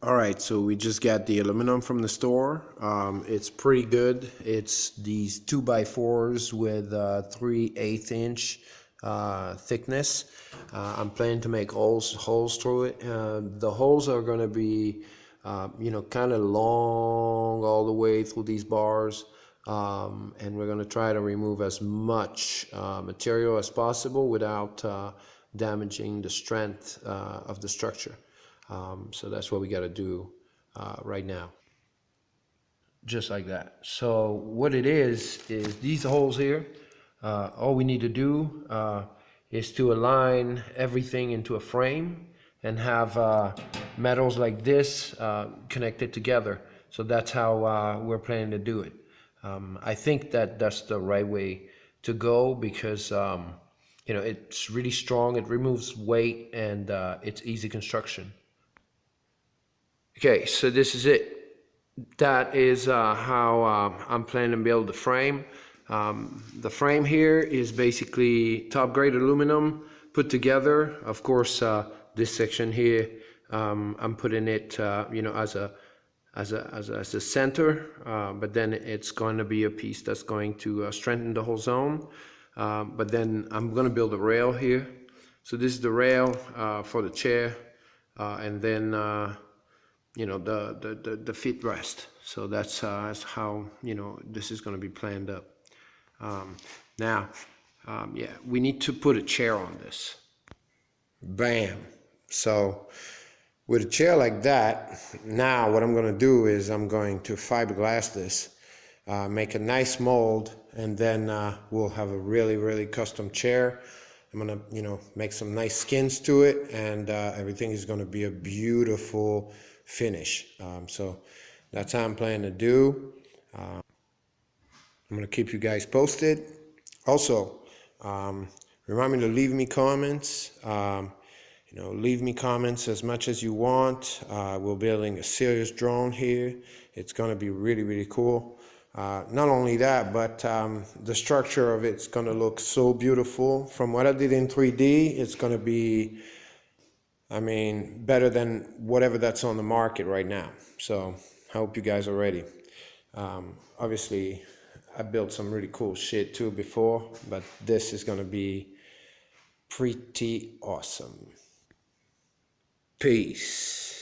All right, so we just got the aluminum from the store. It's pretty good. It's these 2x4s with 3/8 inch thickness. I'm planning to make holes through it. The holes are going to be, kind of long all the way through these bars. And we're going to try to remove as much material as possible without damaging the strength of the structure. So that's what we got to do right now. Just like that. So what it is these holes here, all we need to do is to align everything into a frame and have metals like this connected together. So that's how we're planning to do it. I think that that's the right way to go because it's really strong, it removes weight, and it's easy construction. Okay, so this is it. That is how I'm planning to build the frame. The frame here is basically top grade aluminum put together. Of course, this section here, I'm putting it, as a center, but then it's going to be a piece that's going to strengthen the whole zone. But then I'm going to build a rail here. So this is the rail for the chair, and then the feet rest. So that's how this is going to be planned up. Now, yeah, we need to put a chair on this. Bam. So with a chair like that, now what I'm going to do is I'm going to fiberglass this, make a nice mold, and then we'll have a really custom chair. I'm going to make some nice skins to it, and everything is going to be a beautiful finish. So that's how I'm planning to do. I'm going to keep you guys posted. Also, remind me to leave me comments. Leave me comments as much as you want. We're building a serious drone here. It's going to be really cool. Not only that, but the structure of it's going to look so beautiful. From what I did in 3D, it's going to be, better than whatever that's on the market right now. So I hope you guys are ready. Obviously, I built some really cool shit too before, but this is going to be pretty awesome. Peace.